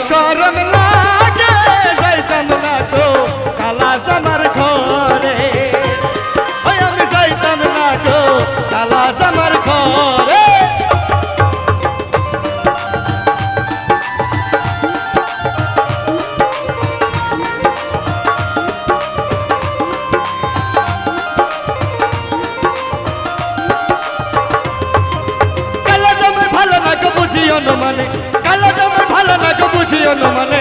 শরম লাগে যাইতাম না গো কালা জামার ঘরে ওই আমি যাইতাম না গো কালা জামার ঘরে কালা জামার ভালো না গো বুঝিও না মানে কালা জামার ভালো না গো বুঝিও না মানে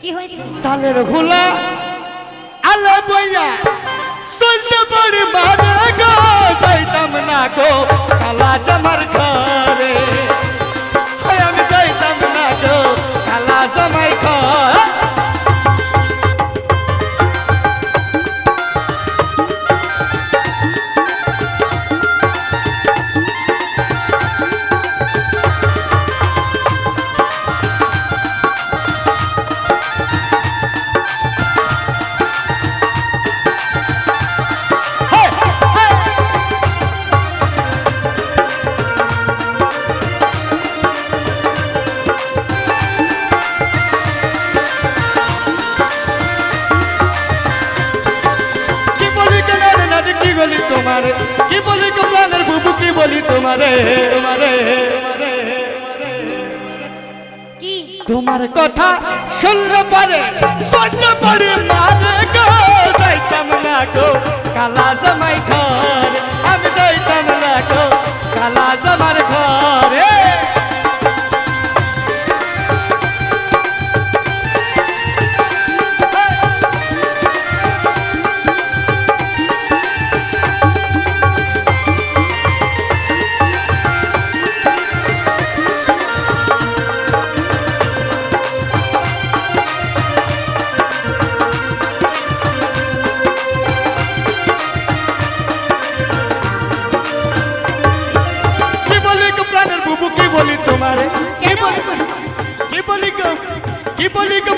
কি হয়েছে সালের হুলা আলে বইয়া সইতে পড়ি মারে গো যাইতাম না গো কালা জামার ঘরে আমি যাইতাম না গো কালা জামাই ঘরে তোমারে কি বলি গো প্রাণের বুবু কি বলি তোমারে তোমারে কি তোমার কথা শুনলে পারে শুনলে পারে মারে গো যাইতাম না গো কালা জামাই ঘর আমি যাইতাম না গো কালা জামার ঘরে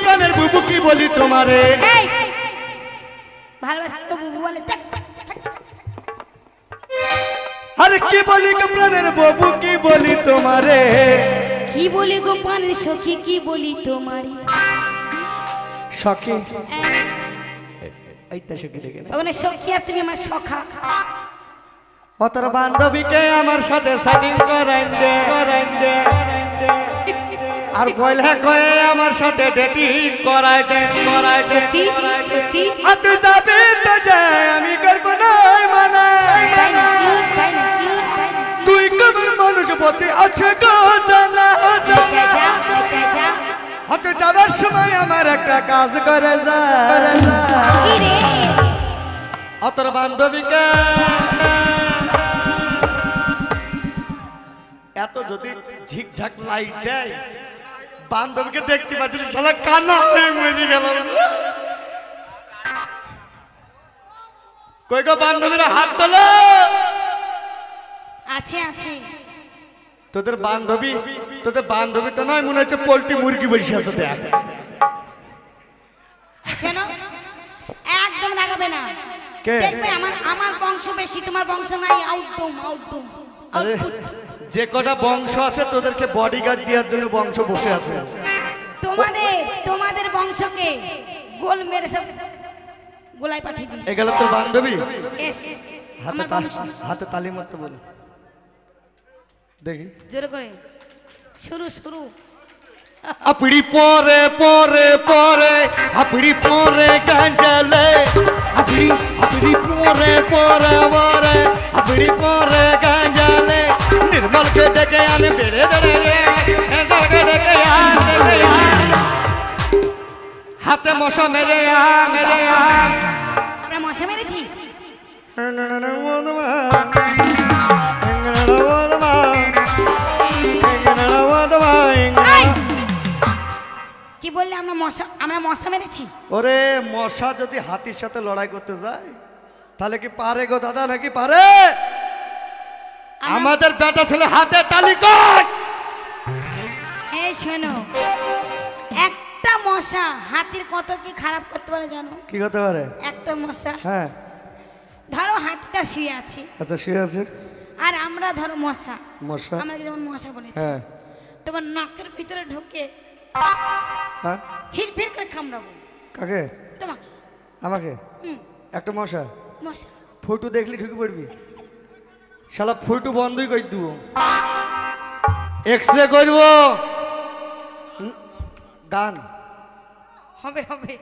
প্রাণের বুবু কি বলি তোমারে ভালোবাসা বুবু বলে আরে কি বলি গো প্রাণের বুবু কি বলি তোমারে কি বলি গো প্রাণের সখী কি বলি তোমারে সখী এইটা সখী দেখে না ওখানে সখী আর তুমি আমার সখা অতর বান্ধবীকে আমার সাথে সাদিন করাইন দে আর কইলে কয়ে আমার সাথে ডেটিং করাই দে সত্যি সত্যি আত যাবে তো যায় আমি করব না মানে তাই না তুই কেমন মানুষ বলতে আছে গো জানা যা হতে যাবার সময় আমার একটা কাজ করে যা কি রে অতর বান্ধবীকে এত যদি ঝিকঝাক লাইট দেয় বান্ধবীকে দেখতে পাচ্ছি শালা কান্না হয়ে মরে গেল কই গো বান্ধবীরা হাত তোলো আছে আছে তোদের বান্ধবী তো নয় মনে হচ্ছে পোল্ট্রি মুরগি বসে আছে দেখ শোনো একদম লাগাবে না দেখবে আমার বংশ বেশি তোমার বংশ নাই আউটডুম আরে যে কটা বংশ আছে তোদেরকে বডিগার্ড দেওয়ার জন্য বংশ বসে আছে তোমাদের বংশকে গোল মেরে সব গোলায় পাঠিয়ে দিই এগুলো তো বান্ধবী আমার হাতে তালি মারতে বলো দেখি জোরে করে শুরু আপড়ি পরে আপড়ি পরে গাঞ্জালে আপড়ি পরে আপড়ি পরে গাঞ্জালে निर्मल के डके आने बेरे डके हाथे मशा मेरे আমরা মশা মেরেছি কি বললে আমরা মশা মেরেছি ওরে মশা যদি হাতির সাথে লড়াই করতে যায় তাহলে কি পারে গো দাদা নাকি পারে আমাদের বেটা ছেলে হাতে তালি কর এই শোনো একটা মশা হাতির কত কি খারাপ করতে পারে জানো কি করতে পারে একটা মশা হ্যাঁ ধরো হাতিটা শুয়ে আছে আচ্ছা শুয়ে আছে আর আমরা ধরো মশা মশা আমাদের যেমন মশা বলেছি হ্যাঁ তখন নাকের ভিতরে ঢুকে হ্যাঁ হিরফির করে কামড়াবো কাকে তোমাকে। আমাকে একটা মশা মশা ফটো দেখলে ঢুকে পড়বি শালা ফটো বন্ধই করে দিব এক্স রে করব গান হবে হবে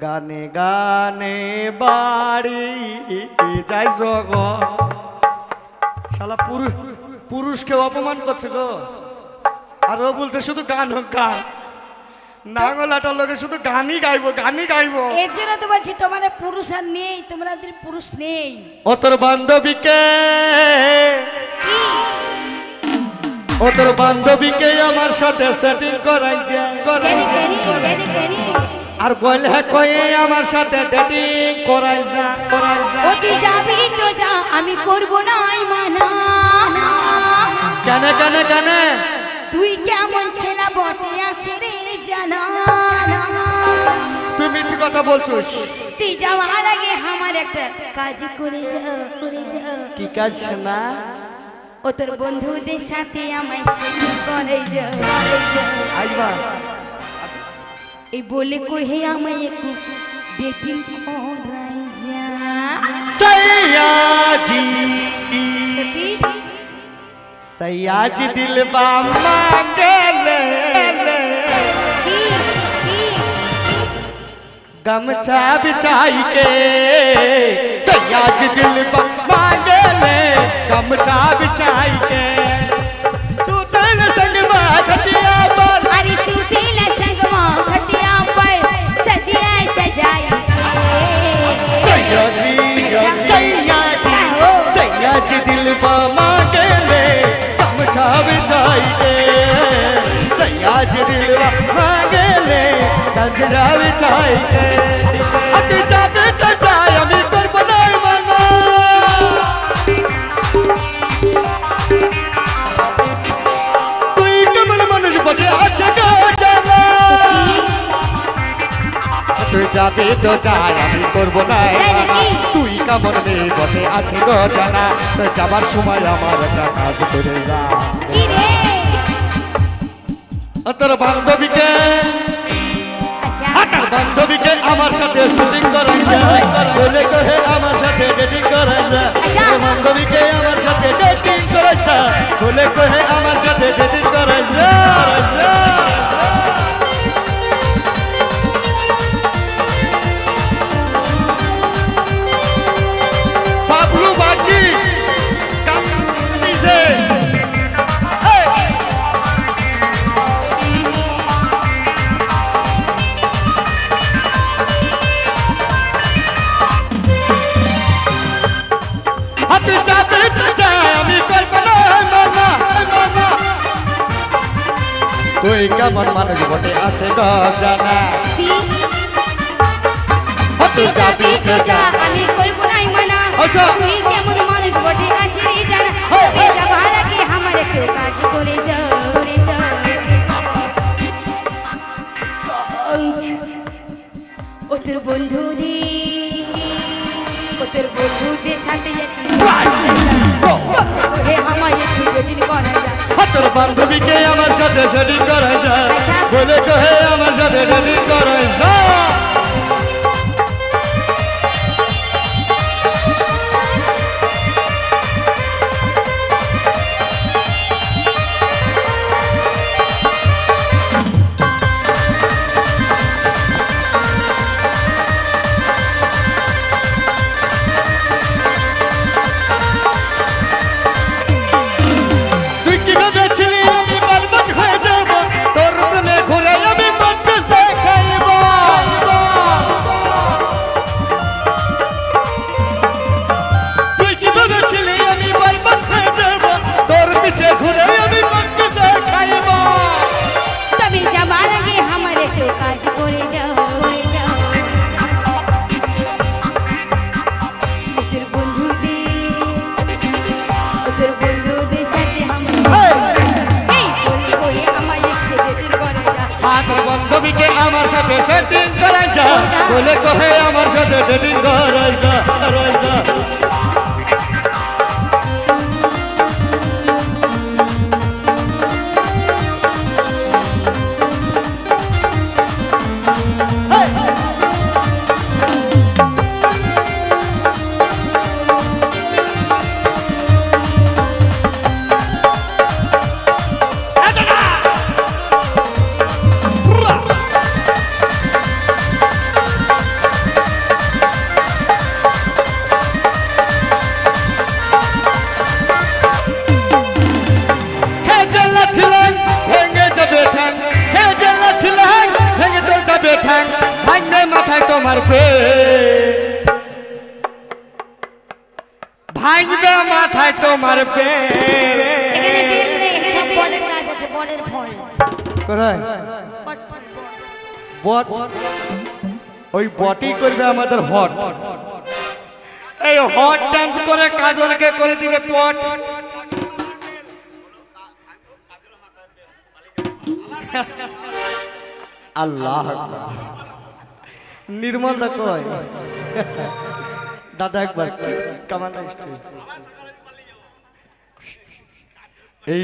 গানে গানে বাড়ি যাই গো শালা পুরুষকে অপমান করছে গো আর ও বলছে শুধু গান হোক গান নাঙ্গলাটার লোকে শুধু গানই গাইবো গানই গাইবো এর জন্য তো বলছি তোমার পুরুষ আর নেই, তোমাদের পুরুষ নেই। ও তোর বান্ধবীকে ও তোর বান্ধবীকে আমার সাথে সেটিং করাই আর বলে কয়ে আমার সাথে ডেটিং করাই যা ও তুই যাবি তো যা, আমি করব না মানা। কেন কেন কেন তুই কেমন ছেলে বটে আছে রে জানা। তুই মিথ্যে কথা বলছিস। তুই যাওয়ার আগে আমার একটা কাজ করে যা করে যা। কি কাজ না? ও তোর বন্ধুদের সাথে আমায় সেটিং করাই যা। আইবা এই বলে কহে আমায় একটু ডেটিং করাই যা। सयाजी সত্যি सयाजी दिलवा मांगले কি কি गमछा बिछाई के सयाजी दिलवा मांगले गमछा बिछाई के सुतल संगवा खटिया पर अरे सुशील संगवा खटिया पर सजिया सजाई सयाजी सयाजी सयाजी दिलवा मांगले गमछा बिछाई के सयाजी दिलवा मांगले गमछा बिछाई के अति जाते तो जाय আমি করব না মানা তুই কেমন মানুষ বটে আছে গো জানা তুই যাবে তো যাই আমি করব না তুই কেমন মেয়ে বটে আছে গো জানা তো যাবার সময় আমার একটা কাজ করে যা কি রে তোর বান্ধবীকে আচ্ছা বান্ধবীকে আমার সাথে শুটিং করাই যায় বলে কহে আমার সাথে ডেটিং করাই যায় বান্ধবীকে আমার সাথে ডেটিং করাই যায় বলে কহে আমার সাথে ডেটিং করাই যায় বাবলু বাকি কামিছে হাতে চাপে চাই আমি করব না মানা তুই কেমন মানুষ বটে আছে গো জানা তুই যাবি তো যা আমি করব নাই মানা আচ্ছা। তুই কেমন মানুষ বটে আছে রে জানা এই যাবার আগে আমার একটু কাজ করে যা করে যা ও তোর বন্ধুদের সাথে একটু হে আমায় একটু ডেটিং করা যা তোর বান্ধবীকে আমার সাথে সেটিং করা যায় বলে কহে আমার সাথে ডেটিং করা যায় তুই কি ভেবেছিলি আমি বরবাদ হয়ে যাব তোর প্রেমে ঘুরে আমি মরতে শেখাইব তুই কি ভেবেছিলি আমি বরবাদ হয়ে যাব তোর পিছে ঘুরে আমি মরতে শেখাইব তবে যাবার আগে আমার একটু কাজ করে যাও তোর বন্ধুদের সাথে আমায় একটু ডেটিং করা যা তোর বান্ধবীকে আমার সাথে সেটিং করা যায় বলে কহে আমার সাথে ডেটিং করা যায় বেল এখানে বেল নেই, সব বলের গাছ আছে, বলের ফল। কোথায় বট? ওই বটই করবে আমাদের হট। এই হট ডান্স করে কাজলকে করে দিবে পট। আল্লাহ নির্মল দা কয় দাদা একবার কামান এই